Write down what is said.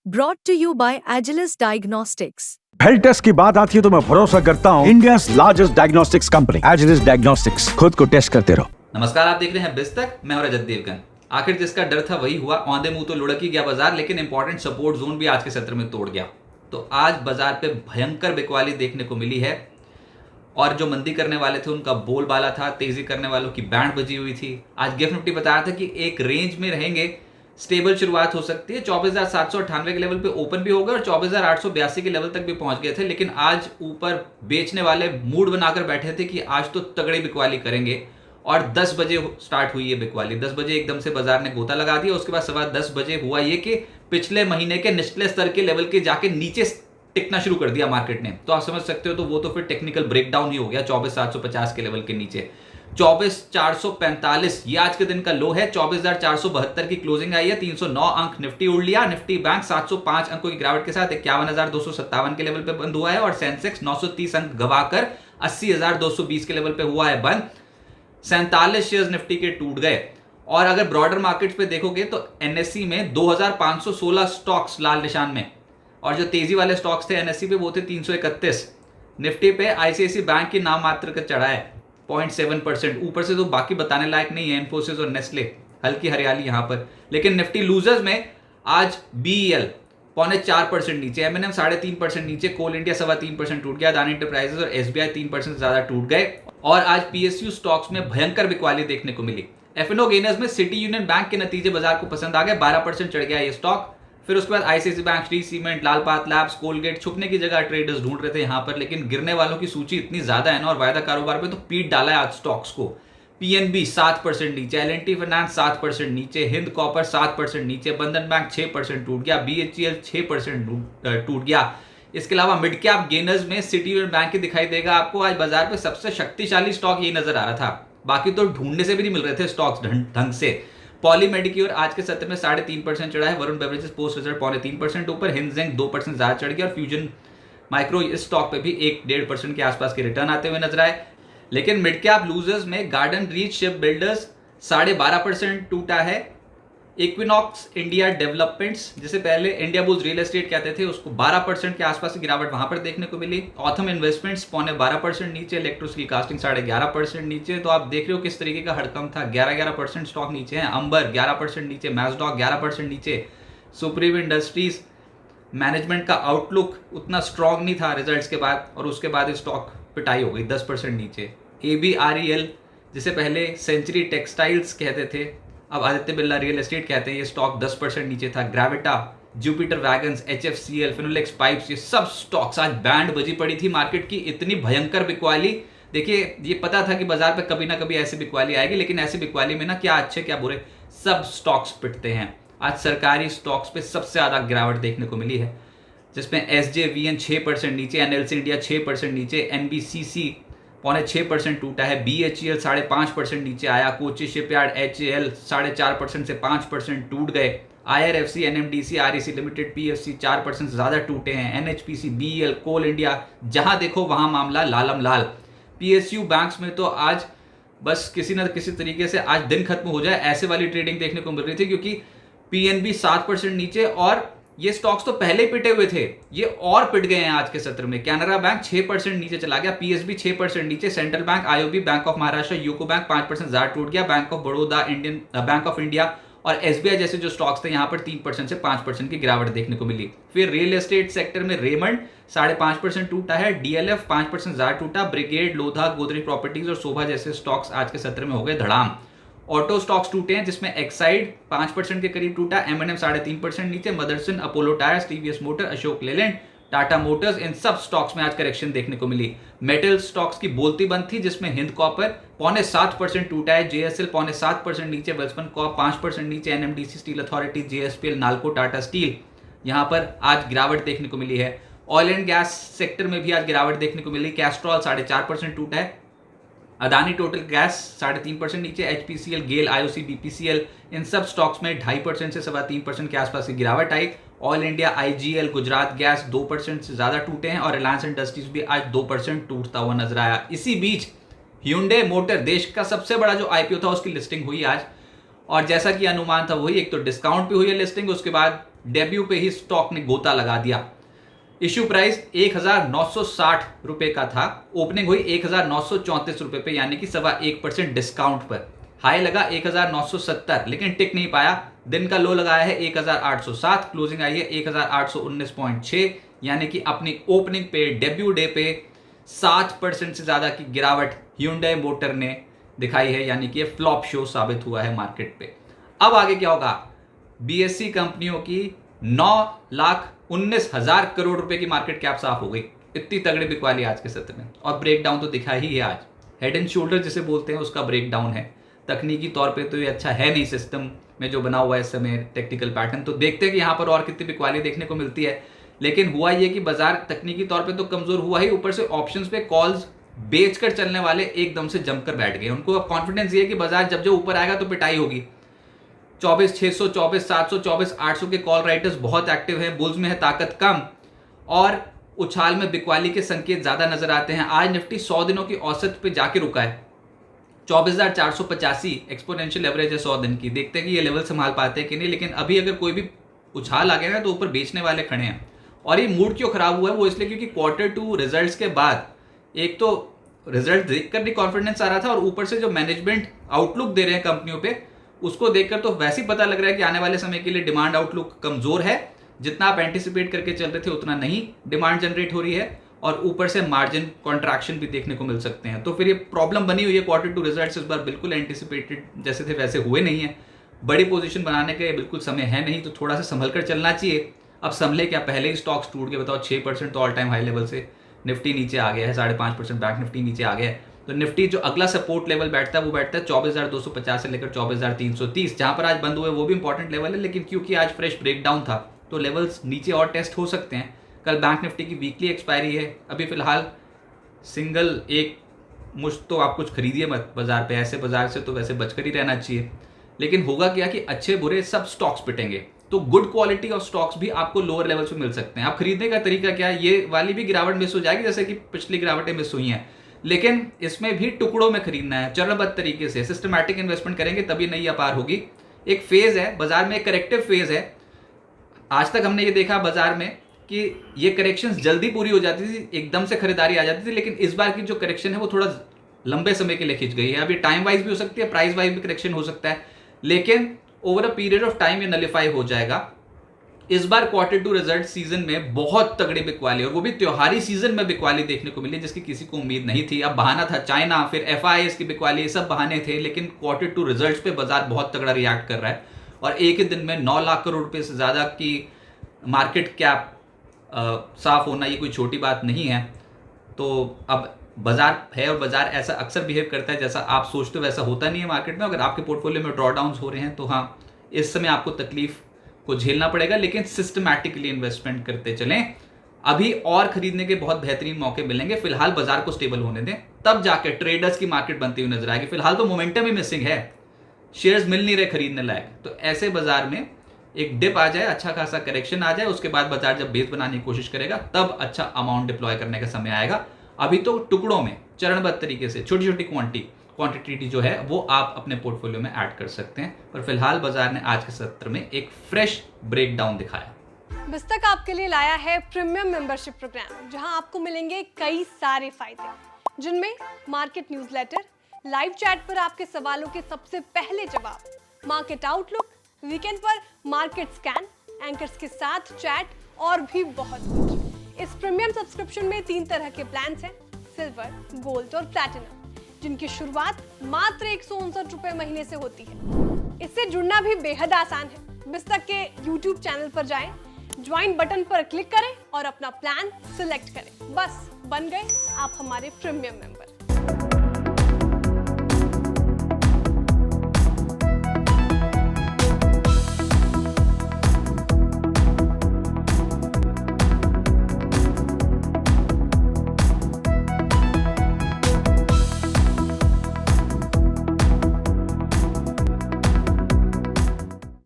Brought to you by Agilus Diagnostics. Health test की बात आती है तो मैं भरोसा करता हूँ India largest diagnostics company Agilus diagnostics. खुद को टेस्ट करते रहो। नमस्कार, आप देख रहे हैं बिस्तक। मैं हूं रजत देवगन। आखिर जिसका डर था वही हुआ। औंधे मुंह तो लुढ़क ही गया बाजार, लेकिन इंपॉर्टेंट सपोर्ट जोन भी आज के सत्र में तोड़ गया। तो आज बाजार पे भयंकर बिकवाली देखने को मिली है और जो मंदी करने वाले थे उनका बोलबाला था, तेजी करने वालों की बैंड बजी हुई थी। आज गिफ्ट निफ्टी बता रहा था कि एक रेंज में रहेंगे, स्टेबल शुरुआत हो सकती है। 24,798 के लेवल पे ओपन भी हो गए और 24,882 के लेवल तक भी पहुंच गए थे, लेकिन आज ऊपर बेचने वाले मूड बनाकर बैठे थे कि आज तो तगड़ी बिकवाली करेंगे। और 10 बजे स्टार्ट हुई है बिकवाली। 10 बजे एकदम से बाजार ने गोता लगा दिया। उसके बाद सवा 10 बजे हुआ ये कि पिछले महीने के निचले स्तर के लेवल के जाके नीचे टिकना शुरू कर दिया मार्केट ने। तो आप समझ सकते हो, तो वो तो फिर टेक्निकल ब्रेकडाउन ही हो गया 24,750 के लेवल के नीचे। 24,445 ये आज के दिन का लो है। 24,472 की क्लोजिंग आई है। 309 अंक निफ्टी उड़ लिया। निफ्टी बैंक 705 अंकों की गिरावट के साथ 51,257 के लेवल पे बंद हुआ है और सेंसेक्स 930 अंक गवाकर 80,220 के लेवल पे हुआ है बंद। 47 शेयर्स निफ्टी के टूट गए। और अगर ब्रॉडर मार्केट्स पे देखोगे तो एनएससी में 2,516 स्टॉक्स लाल निशान में, और जो तेजी वाले स्टॉक्स थे एनएससी पे वो थे 331। निफ्टी पे आईसीआईसी बैंक की नाम मात्र का चढ़ा है 0.7%। ऊपर से तो बाकी बताने लायक नहीं है, इन्फोसिस और नेस्ले, हल्की हरियाली यहां पर। लेकिन निफ्टी लूजर्स में आज बीईएल 0.4% नीचे, एमएनएम 3.5% नीचे, कोल इंडिया 3.25% टूट गया, अदानी एंटरप्राइजेस और एसबीआई 3% ज्यादा टूट गए। और आज पीएसयू स्टॉक्स में भयंकर बिकवाली देखने को मिली। एफएनओ गेनर्स में सिटी यूनियन बैंक के नतीजे बाजार को पसंद आ गए। 12% चढ़ गया ये स्टॉक। फिर उसके बाद ICICI bank, Shree cement, Lalpath labs, Colgate छुपने की जगह ट्रेडर्स ढूंढ रहे थे यहां पर, लेकिन गिरने वालों की सूची इतनी ज्यादा है ना, और वायदा कारोबार पे तो पीट डाला है आज स्टॉक्स को। पीएनबी 7% नीचे, एलएनटी फाइनेंस 7% नीचे, हिंद कॉपर 7% नीचे, बंधन बैंक 6% टूट गया, बीएचईएल 6% टूट गया। इसके अलावा मिड कैप गेनर्स में सिटी यूनियन बैंक ही दिखाई देगा आपको। आज बाजार पे सबसे शक्तिशाली स्टॉक यही नजर आ रहा था। बाकी तो ढूंढने से भी नहीं मिल रहे थे स्टॉक्स ढंग से। पॉली मेडिक्योर आज के सत्र में 3.5% चढ़ा है। वरुण बेवरेजेस पोस्ट रिजल्ट 0.3% ऊपर। हिंदजेंग 2% ज्यादा चढ़ गया और फ्यूजन माइक्रो इस स्टॉक पे भी 1-1.5% के आसपास के रिटर्न आते हुए नजर आए। लेकिन मिड कैप लूजर्स में गार्डन रीच शिप बिल्डर्स 12.5% टूटा है। इक्विनॉक्स इंडिया डेवलपमेंट्स, जिसे पहले इंडिया बुल्स रियल एस्टेट कहते थे, उसको 12% के आसपास की गिरावट वहां पर देखने को मिली। ऑथम इन्वेस्टमेंट्स 12.25% नीचे, इलेक्ट्रोस्किल कास्टिंग 11.5% नीचे। तो आप देख रहे हो किस तरीके का हड़कंप था। 11% स्टॉक नीचे है। अंबर 11% नीचे, मैजडॉक 11% नीचे। सुप्रीम इंडस्ट्रीज मैनेजमेंट का आउटलुक उतना स्ट्रांग नहीं था रिजल्ट्स के बाद, और उसके बाद स्टॉक पिटाई हो गई 10% नीचे। ABREL, जिसे पहले सेंचुरी टेक्सटाइल्स कहते थे, अब आदित्य बिरला रियल एस्टेट कहते हैं, ये स्टॉक 10% नीचे था। Gravita, Jupiter wagons, HFCL, Finolex pipes, ये सब स्टॉक्स आज बैंड बजी पड़ी थी मार्केट की। इतनी भयंकर बिकवाली। देखिए, ये पता था कि बाजार पे कभी ना कभी ऐसी बिकवाली आएगी, लेकिन ऐसी बिकवाली में ना क्या अच्छे क्या बुरे सब स्टॉक्स पिटते हैं। आज सरकारी स्टॉक्स पे सबसे ज्यादा गिरावट देखने को मिली है, जिसमें SJVN 6% नीचे, NLC इंडिया 6% नीचे, NBCC 0.6% टूटा है, BHEL 5.5% नीचे आया, कोची शिपयार्ड HAL 4.5% से 5% टूट गए, IRFC, NMDC, REC limited, PFC 4% ज्यादा टूटे हैं, NHPC, BEL, कोल इंडिया, जहां देखो वहां मामला लालम लाल। PSU बैंक्स में तो आज बस किसी न किसी तरीके से आज दिन खत्म हो जाए ऐसे वाली ट्रेडिंग देखने को मिल रही थी, क्योंकि PNB 7% नीचे, और ये स्टॉक्स तो पहले ही पिटे हुए थे, ये और पिट गए हैं आज के सत्र में। कैनरा बैंक 6% नीचे चला गया, PSB 6% नीचे, central bank, IOB, bank of Maharashtra, UCO bank 5% ज्यादा टूट गया, bank of Baroda, Indian bank of India और SBI जैसे जो स्टॉक्स थे यहां पर 3% से 5% की गिरावट देखने को मिली। फिर रियल एस्टेट सेक्टर में रेमंड 5.5% टूटा है, DLF 5% ज्यादा टूटा, ब्रिगेड, लोधा, गोदरेज प्रॉपर्टीज और शोभा जैसे स्टॉक्स आज के सत्र में हो गए धड़ाम। ऑटो स्टॉक्स टूटे हैं, जिसमें एक्साइड 5% के करीब टूटा, M&M 3.5% नीचे, Motherson, Apollo tyres, TVS motor, Ashok Leyland, Tata motors, इन सब स्टॉक्स में आज करेक्शन देखने को मिली। मेटल स्टॉक्स की बोलती बंद थी, जिसमें हिंद कॉपर 0.7% टूटा है, JSL 0.7% नीचे, वेल्सपन कॉप 5% नीचे, NMDC steel authority, JSPL, NALCO, Tata steel, यहां पर आज गिरावट देखने को मिली है। ऑयल एंड गैस सेक्टर में भी आज गिरावट देखने को मिली। कैस्ट्रॉल 4.5% टूटा है, अदानी टोटल गैस 3.5% नीचे, HPCL, गेल, IOC, BPCL, इन सब स्टॉक्स में 2.5% से 3.25% के आसपास की गिरावट आई। All India, IGL, Gujarat gas 2% से ज्यादा टूटे हैं और रिलायंस इंडस्ट्रीज भी आज 2% टूटता हुआ नजर आया। इसी बीच Hyundai मोटर, देश का सबसे बड़ा जो IPO था, उसकी लिस्टिंग हुई आज, और जैसा कि अनुमान था वही, एक तो डिस्काउंट भी हुई है लिस्टिंग, उसके बाद डेब्यू पे ही स्टॉक ने गोता लगा दिया। इश्यू प्राइस 1960 रुपए का था, ओपनिंग हुई 1934 रुपए पे, यानी कि 1.25% डिस्काउंट पर। हाई लगा 1970, लेकिन टिक नहीं पाया। दिन का लो लगाया है 1807, क्लोजिंग आई है 1819.6, यानी कि अपनी ओपनिंग पे, डेब्यू डे पे 7% से ज्यादा की गिरावट Hyundai मोटर ने दिखाई है, यानी कि ये फ्लॉप शो साबित हुआ है मार्केट पे। अब आगे क्या होगा? BSE कंपनियों की 9,19,000 करोड़ रुपए की मार्केट कैप साफ हो गई। इतनी तगड़ी बिकवाली आज के सत्र में, और ब्रेकडाउन तो दिखा ही है आज। हेड एंड शोल्डर जिसे बोलते हैं उसका ब्रेकडाउन है। तकनीकी तौर पे तो ये अच्छा है नहीं, सिस्टम में जो बना हुआ है इस समय टेक्निकल पैटर्न। तो देखते हैं कि यहाँ पर और कितनी बिकवाली देखने को मिलती है। लेकिन हुआ ये कि बाजार तकनीकी तौर पे तो कमजोर हुआ ही, ऊपर से ऑप्शंस पे कॉल्स बेचकर चलने वाले एकदम से जमकर बैठ गए। उनको अब कॉन्फिडेंस ये है कि बाजार जब जो ऊपर आएगा तो पिटाई होगी। 24,600, 24,700, 24,800 के कॉल राइटर्स बहुत एक्टिव हैं। बुल्स में है ताकत कम, और उछाल में बिकवाली के संकेत ज्यादा नजर आते हैं। आज निफ्टी 100 दिनों की औसत पे जाके रुका है 24,485, एक्सपोनेंशियल एवरेज है 100 दिन की। देखते हैं कि ये लेवल संभाल पाते हैं कि नहीं। लेकिन अभी अगर कोई भी उछाल आ गया ना तो ऊपर बेचने वाले खड़े हैं। और ये मूड क्यों खराब हुआ है? वो इसलिए क्योंकि Q2 रिजल्ट्स के बाद एक तो रिजल्ट देखकर भी कॉन्फिडेंस आ रहा था, और ऊपर से जो मैनेजमेंट आउटलुक दे रहे हैं कंपनियों पे, उसको देखकर तो वैसे ही पता लग रहा है कि आने वाले समय के लिए डिमांड आउटलुक कमजोर है। जितना आप एंटिसिपेट करके चल रहे थे उतना नहीं डिमांड जनरेट हो रही है, और ऊपर से मार्जिन कॉन्ट्रैक्शन भी देखने को मिल सकते हैं। तो फिर ये प्रॉब्लम बनी हुई है। Q2 रिजल्ट्स इस बार बिल्कुल एंटिसिपेटेड जैसे थे वैसे हुए नहीं है। बड़ी पोजीशन बनाने का बिल्कुल समय है नहीं, तो थोड़ा सा संभल कर चलना चाहिए। अब संभले क्या? पहले ही स्टॉक्स टूट गए, बताओ 6% तो ऑल टाइम हाई लेवल से निफ्टी नीचे आ गया है, 5.5% बैंक निफ्टी नीचे आ गया है। तो निफ्टी जो अगला सपोर्ट लेवल बैठता है वो बैठता है 24,250 से लेकर 24,330, जहां पर आज बंद हुए वो भी इंपॉर्टेंट लेवल है। लेकिन क्योंकि आज फ्रेश ब्रेकडाउन था तो लेवल्स नीचे और टेस्ट हो सकते हैं। कल बैंक निफ्टी की वीकली एक्सपायरी है। अभी फिलहाल सिंगल एक मुश्त तो आप कुछ खरीदिए मत बाजार पे, ऐसे बाजार से तो वैसे बचकर ही रहना चाहिए। लेकिन होगा क्या कि अच्छे बुरे सब स्टॉक्स पिटेंगे, तो गुड क्वालिटी ऑफ स्टॉक्स भी आपको लोअर लेवल पे मिल सकते हैं। आप खरीदने का तरीका क्या है? ये वाली भी गिरावट मिस हो जाएगी जैसे कि पिछली गिरावटें मिस हुई हैं, लेकिन इसमें भी टुकड़ों में खरीदना है, चरणबद्ध तरीके से सिस्टमैटिक इन्वेस्टमेंट करेंगे तभी नई अपार होगी। एक फेज है बाजार में, एक करेक्टिव फेज है। आज तक हमने ये देखा बाजार में कि ये करेक्शंस जल्दी पूरी हो जाती थी, एकदम से खरीदारी आ जाती थी। लेकिन इस बार की जो करेक्शन है वो थोड़ा लंबे समय के लिए खिंच गई है। अभी टाइम वाइज भी हो सकती है, प्राइस वाइज भी करेक्शन हो सकता है, लेकिन over a period of time ये नलिफाई हो जाएगा। इस बार Q2 रिजल्ट सीजन में बहुत तगड़ी बिकवाली, और वो भी त्योहारी सीजन में बिकवाली देखने को मिली जिसकी किसी को उम्मीद नहीं थी। अब बहाना था चाइना, फिर FIS की बिकवाली, ये सब बहाने थे। लेकिन Q2 रिजल्ट्स पे बाजार बहुत तगड़ा रिएक्ट कर रहा है, और एक ही दिन में 9 लाख करोड़ रुपए से ज्यादा की मार्केट कैप साफ होना ये कोई छोटी बात नहीं है। तो अब बाजार है, और बाजार ऐसा अक्सर बिहेव करता है जैसा आप सोचते हो वैसा होता नहीं है मार्केट में। अगर आपके पोर्टफोलियो में ड्रॉडाउन्स हो रहे हैं तो हाँ, इस समय आपको तकलीफ को झेलना पड़ेगा, लेकिन सिस्टमैटिकली इन्वेस्टमेंट करते चलें। अभी और खरीदने के बहुत बेहतरीन मौके मिलेंगे। फिलहाल बाजार को स्टेबल होने दें, तब जाके ट्रेडर्स की मार्केट बनती हुई नजर आएगी। फिलहाल तो मोमेंटम ही मिसिंग है, शेयर्स मिल नहीं रहे खरीदने लायक। तो ऐसे बाजार में एक डिप आ जाए, अच्छा खासा करेक्शन आ जाए, उसके बाद बाजार जब बेस बनाने की कोशिश करेगा तब अच्छा अमाउंट डिप्लॉय करने का समय आएगा। अभी तो टुकड़ों में चरणबद्ध तरीके से छोटी छोटी क्वांटिटी जो है वो आप अपने पोर्टफोलियो में ऐड कर सकते हैं। पर फिलहाल बाजार ने आज के सत्र में एक फ्रेश ब्रेकडाउन दिखाया। बिस्तक आपके लिए लाया है प्रीमियम मेंबरशिप प्रोग्राम, जहां आपको मिलेंगे कई सारे फायदे, जिनमें मार्केट न्यूज़लेटर, लाइव चैट पर आपके सवालों के सबसे पहले जवाब, मार्केट आउटलुक, वीकेंड पर मार्केट स्कैन, एंकर्स के साथ चैट और भी बहुत कुछ। इस प्रीमियम सब्सक्रिप्शन में 3 तरह के प्लान्स हैं, सिल्वर, गोल्ड और प्लैटिनम, जिनकी शुरुआत मात्र 159 रुपए महीने से होती है। इससे जुड़ना भी बेहद आसान है। बिस्तक के YouTube चैनल पर जाएं, ज्वाइन बटन पर क्लिक करें और अपना प्लान सिलेक्ट करें। बस बन गए आप हमारे प्रीमियम मेंबर।